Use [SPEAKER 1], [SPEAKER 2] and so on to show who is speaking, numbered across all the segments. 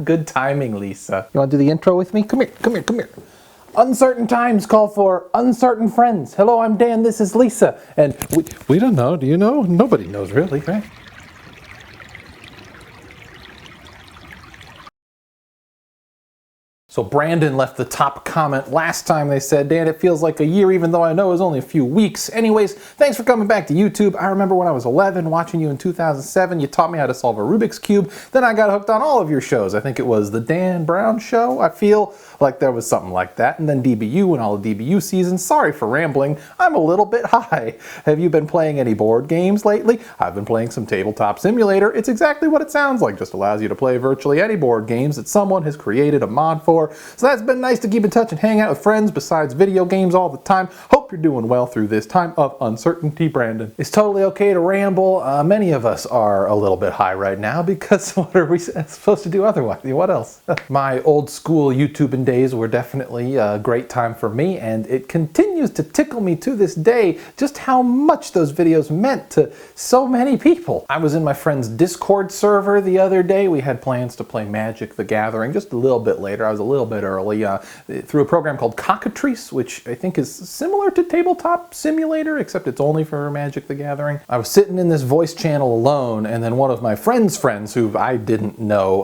[SPEAKER 1] Good timing, Lisa. You want to do the intro with me? Come here. Uncertain times call for uncertain friends. Hello, I'm Dan, this is Lisa. And we don't know, do you know? Nobody knows really, right? So Brandon left the top comment last time. They said, Dan, it feels like a year even though I know it was only a few weeks. Anyways, thanks for coming back to YouTube. I remember when I was 11 watching you in 2007. You taught me how to solve a Rubik's Cube. Then I got hooked on all of your shows. I think it was the Dan Brown Show. I feel like there was something like that. And then DBU and all the DBU seasons. Sorry for rambling. I'm a little bit high. Have you been playing any board games lately? I've been playing some Tabletop Simulator. It's exactly what it sounds like. Just allows you to play virtually any board games that someone has created a mod for. So that's been nice to keep in touch and hang out with friends besides video games all the time. Hope you're doing well through this time of uncertainty, Brandon. It's totally okay to ramble. Many of us are a little bit high right now because what are we supposed to do otherwise? What else? My old school YouTubing days were definitely a great time for me, and it continues to tickle me to this day just how much those videos meant to so many people. I was in my friend's Discord server the other day. We had plans to play Magic the Gathering just a little bit later. I was a little bit early through a program called Cockatrice, which I think is similar to Tabletop Simulator, except it's only for Magic the Gathering. I was sitting in this voice channel alone, and then one of my friend's friends, who I didn't know,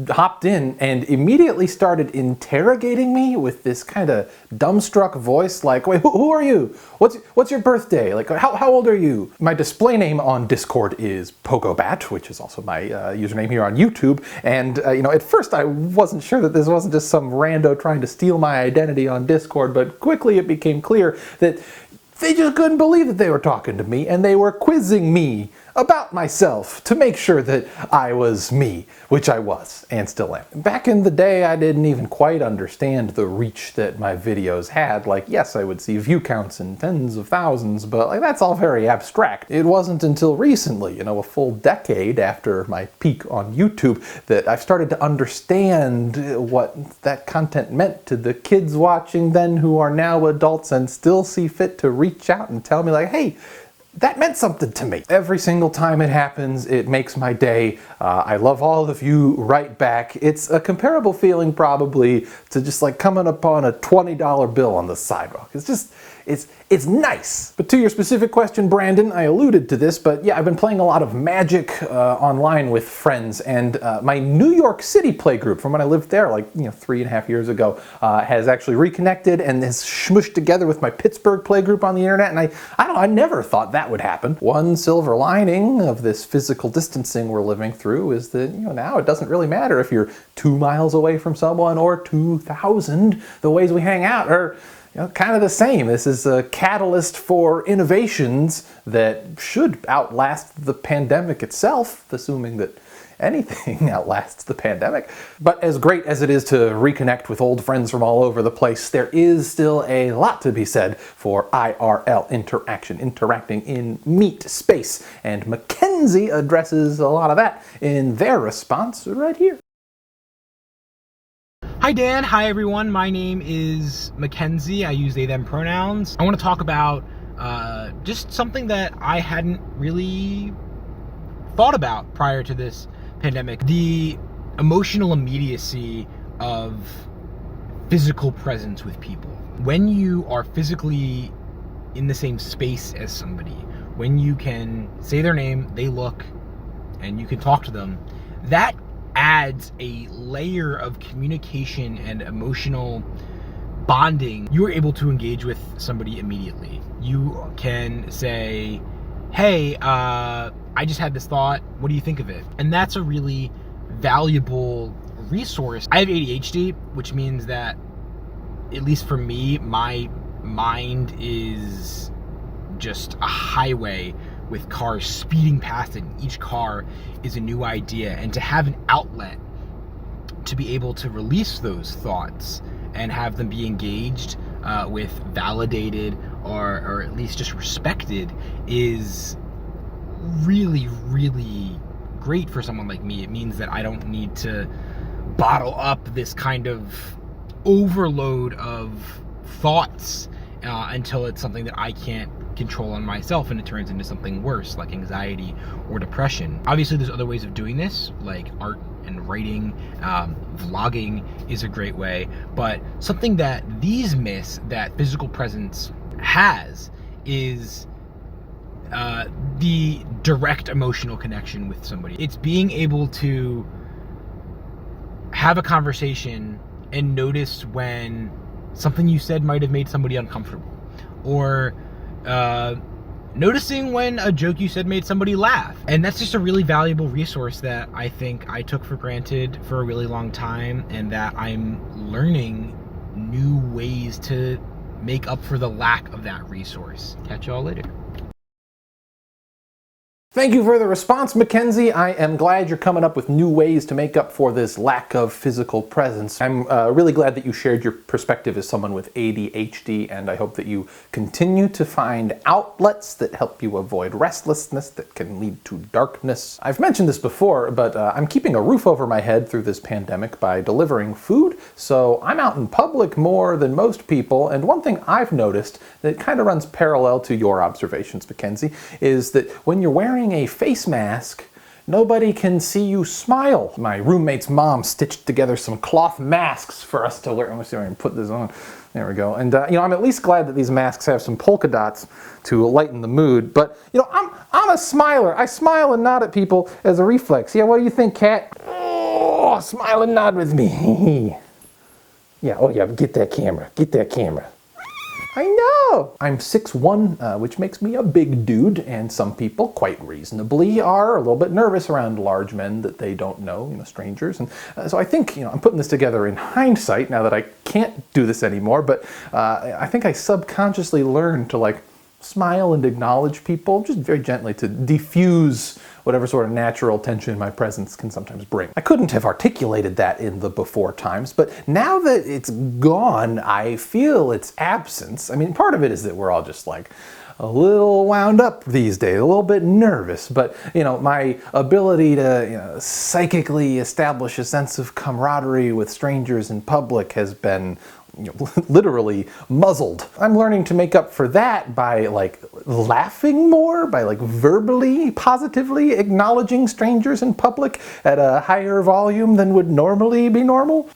[SPEAKER 1] hopped in and immediately started interrogating me with this kind of dumbstruck voice, like, wait, who are you? What's your birthday? Like, how old are you? My display name on Discord is Pogobat, which is also my username here on YouTube, and at first I wasn't sure that this wasn't just some rando trying to steal my identity on Discord, but quickly it became clear that they just couldn't believe that they were talking to me, and they were quizzing me about myself to make sure that I was me, which I was and still am. Back in the day, I didn't even quite understand the reach that my videos had. Like, yes, I would see view counts in tens of thousands, but like that's all very abstract. It wasn't until recently, a full decade after my peak on YouTube, that I've started to understand what that content meant to the kids watching then who are now adults and still see fit to reach out and tell me like, hey, that meant something to me. Every single time it happens, it makes my day. I love all of you right back. It's a comparable feeling probably to just like coming upon a $20 bill on the sidewalk. It's nice. But to your specific question, Brandon, I alluded to this, but yeah, I've been playing a lot of Magic online with friends, and my New York City playgroup from when I lived there like 3.5 years ago has actually reconnected and has smushed together with my Pittsburgh playgroup on the internet, and I never thought that would happen. One silver lining of this physical distancing we're living through is that now it doesn't really matter if you're 2 miles away from someone or 2,000. The ways we hang out are kind of the same. This is a catalyst for innovations that should outlast the pandemic itself, assuming that anything outlasts the pandemic. But as great as it is to reconnect with old friends from all over the place, there is still a lot to be said for IRL interaction, interacting in meat space. And Mackenzie addresses a lot of that in their response right here.
[SPEAKER 2] Hi Dan, hi everyone, my name is Mackenzie. I use they, them pronouns. I want to talk about just something that I hadn't really thought about prior to this pandemic. The emotional immediacy of physical presence with people. When you are physically in the same space as somebody, when you can say their name, they look, and you can talk to them, that adds a layer of communication and emotional bonding. You are able to engage with somebody immediately. You can say, hey, I just had this thought, what do you think of it? And that's a really valuable resource. I have ADHD, which means that, at least for me, my mind is just a highway with cars speeding past it, and each car is a new idea. And to have an outlet to be able to release those thoughts and have them be engaged with, validated, or at least just respected is really, really great for someone like me. It means that I don't need to bottle up this kind of overload of thoughts until it's something that I can't control on myself and it turns into something worse like anxiety or depression. Obviously there's other ways of doing this, like art and writing. Vlogging is a great way. But something that these miss that physical presence has is the direct emotional connection with somebody. It's being able to have a conversation and notice when something you said might have made somebody uncomfortable, or noticing when a joke you said made somebody laugh. And that's just a really valuable resource that I think I took for granted for a really long time, and that I'm learning new ways to make up for the lack of that resource. Catch y'all later.
[SPEAKER 1] Thank you for the response, Mackenzie. I am glad you're coming up with new ways to make up for this lack of physical presence. I'm really glad that you shared your perspective as someone with ADHD, and I hope that you continue to find outlets that help you avoid restlessness that can lead to darkness. I've mentioned this before, but I'm keeping a roof over my head through this pandemic by delivering food, so I'm out in public more than most people, and one thing I've noticed that kind of runs parallel to your observations, Mackenzie, is that when you're wearing a face mask, nobody can see you smile. My roommate's mom stitched together some cloth masks for us to wear. Let me see if I can put this on. There we go. And I'm at least glad that these masks have some polka dots to lighten the mood. But I'm a smiler. I smile and nod at people as a reflex. Yeah, what do you think, Kat? Oh, smile and nod with me. Yeah. Oh yeah. Get that camera. Get that camera. I know! I'm 6'1", which makes me a big dude, and some people, quite reasonably, are a little bit nervous around large men that they don't know, strangers. And so I think, I'm putting this together in hindsight, now that I can't do this anymore, but I think I subconsciously learned to, smile and acknowledge people, just very gently, to diffuse whatever sort of natural tension my presence can sometimes bring. I couldn't have articulated that in the before times, but now that it's gone, I feel its absence. I mean, part of it is that we're all just a little wound up these days, a little bit nervous, but my ability to psychically establish a sense of camaraderie with strangers in public has been literally muzzled. I'm learning to make up for that by laughing more, by verbally, positively acknowledging strangers in public at a higher volume than would normally be normal.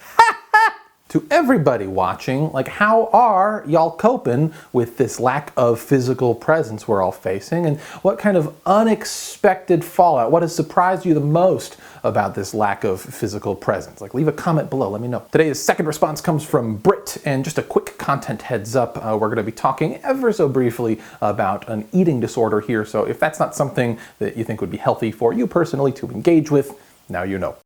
[SPEAKER 1] To everybody watching, how are y'all coping with this lack of physical presence we're all facing, and what kind of unexpected fallout, what has surprised you the most about this lack of physical presence? Leave a comment below, let me know. Today's second response comes from Britt, and just a quick content heads up, we're gonna be talking ever so briefly about an eating disorder here, so if that's not something that you think would be healthy for you personally to engage with, now you know.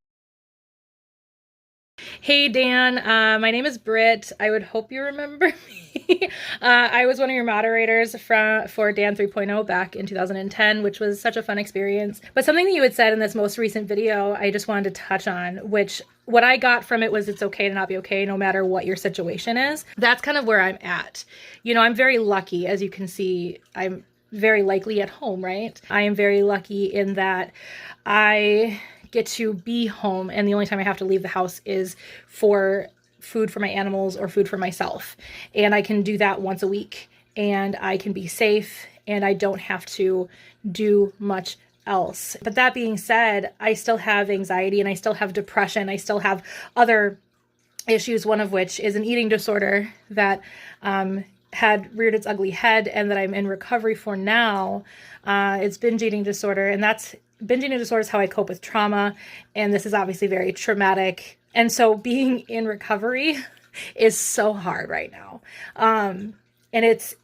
[SPEAKER 3] Hey Dan, my name is Britt. I would hope you remember me. I was one of your moderators for Dan 3.0 back in 2010, which was such a fun experience. But something that you had said in this most recent video, I just wanted to touch on, which what I got from it was it's okay to not be okay no matter what your situation is. That's kind of where I'm at. I'm very lucky, as you can see, I'm very likely at home, right? I am very lucky in that I get to be home, and the only time I have to leave the house is for food for my animals or food for myself. And I can do that once a week, and I can be safe, and I don't have to do much else. But that being said, I still have anxiety, and I still have depression. I still have other issues, one of which is an eating disorder that had reared its ugly head and that I'm in recovery for now. It's binge eating disorder, and binge eating disorder is how I cope with trauma, and this is obviously very traumatic. And so being in recovery is so hard right now. And it's,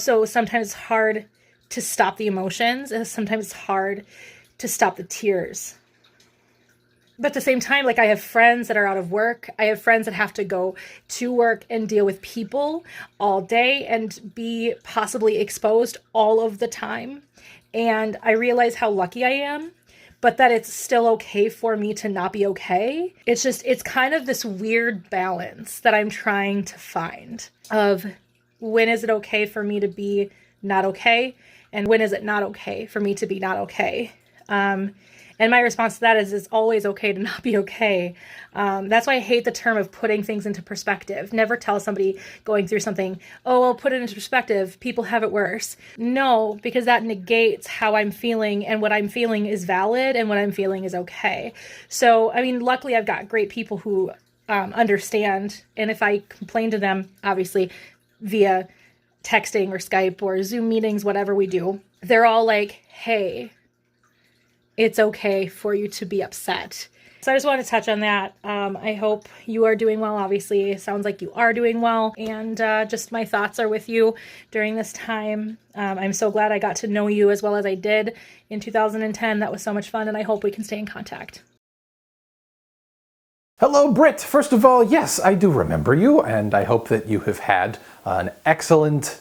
[SPEAKER 3] so sometimes it's hard to stop the emotions, and sometimes it's hard to stop the tears. But at the same time, I have friends that are out of work. I have friends that have to go to work and deal with people all day and be possibly exposed all of the time. And I realize how lucky I am, but that it's still okay for me to not be okay. It's kind of this weird balance that I'm trying to find of when is it okay for me to be not okay, and when is it not okay for me to be not okay. And And my response to that is it's always okay to not be okay. That's why I hate the term of putting things into perspective. Never tell somebody going through something, oh, I'll put it into perspective. People have it worse. No, because that negates how I'm feeling, and what I'm feeling is valid and what I'm feeling is okay. So, I mean, luckily I've got great people who understand. And if I complain to them, obviously via texting or Skype or Zoom meetings, whatever we do, they're all like, hey, it's okay for you to be upset. So I just wanted to touch on that. I hope you are doing well. Obviously, it sounds like you are doing well. And just my thoughts are with you during this time. I'm so glad I got to know you as well as I did in 2010. That was so much fun, and I hope we can stay in contact.
[SPEAKER 1] Hello, Britt. First of all, yes, I do remember you, and I hope that you have had an excellent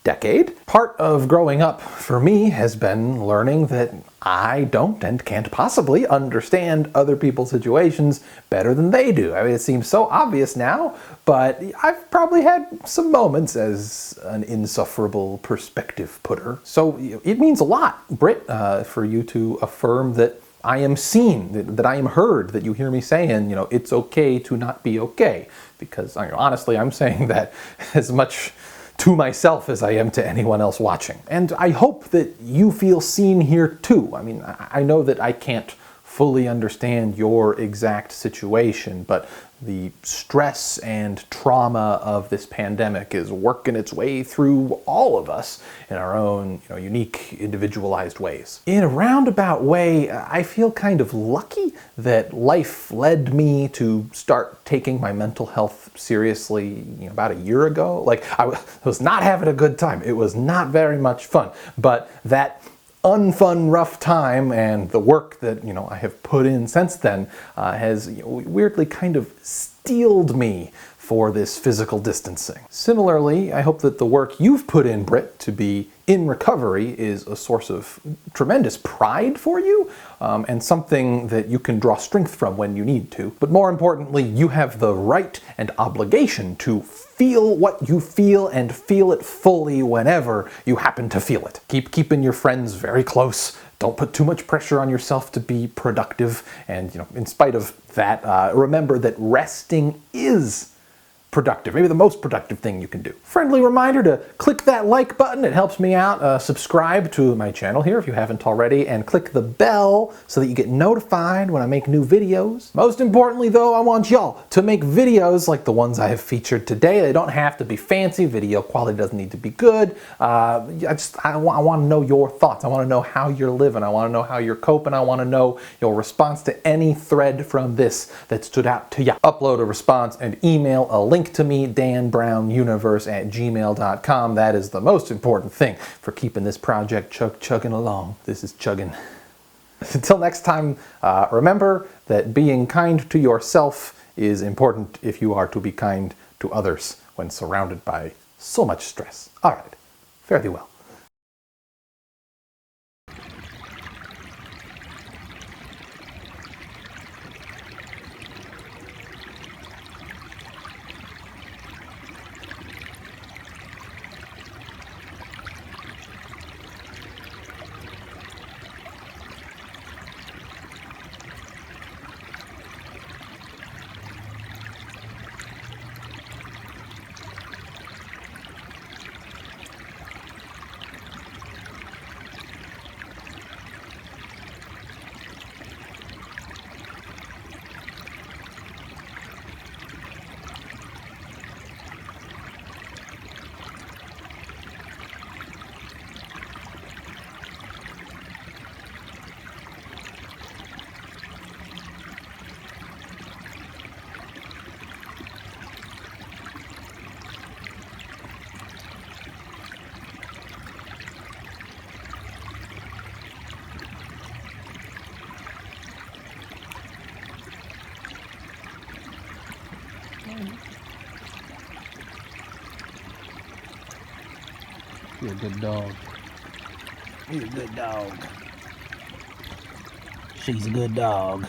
[SPEAKER 1] decade. Part of growing up for me has been learning that I don't and can't possibly understand other people's situations better than they do. I mean, it seems so obvious now, but I've probably had some moments as an insufferable perspective putter. So it means a lot, Britt, for you to affirm that I am seen, that I am heard, that you hear me saying, it's okay to not be okay. Because honestly, I'm saying that as much to myself as I am to anyone else watching. And I hope that you feel seen here too. I mean, I know that I can't fully understand your exact situation, but the stress and trauma of this pandemic is working its way through all of us in our own, unique, individualized ways. In a roundabout way, I feel kind of lucky that life led me to start taking my mental health seriously, about a year ago. Like, I was not having a good time. It was not very much fun, but that unfun, rough time and the work that I have put in since then has weirdly kind of steeled me for this physical distancing. Similarly, I hope that the work you've put in, Britt, to be in recovery is a source of tremendous pride for you, and something that you can draw strength from when you need to. But more importantly, you have the right and obligation to feel what you feel and feel it fully whenever you happen to feel it. Keep keeping your friends very close. Don't put too much pressure on yourself to be productive. And, in spite of that, remember that resting is productive, maybe the most productive thing you can do. Friendly reminder to click that like button, it helps me out. Subscribe to my channel here if you haven't already, and click the bell so that you get notified when I make new videos. Most importantly though, I want y'all to make videos like the ones I have featured today. They don't have to be fancy, video quality doesn't need to be good. I want to know your thoughts. I want to know how you're living. I want to know how you're coping. I want to know your response to any thread from this that stood out to you. Upload a response and email a link to me, danbrownuniverse@gmail.com. That is the most important thing for keeping this project chugging along. This is chugging. Until next time, remember that being kind to yourself is important if you are to be kind to others when surrounded by so much stress. All right, fare thee well.
[SPEAKER 2] You're a good dog.
[SPEAKER 4] He's a good dog. She's a good dog.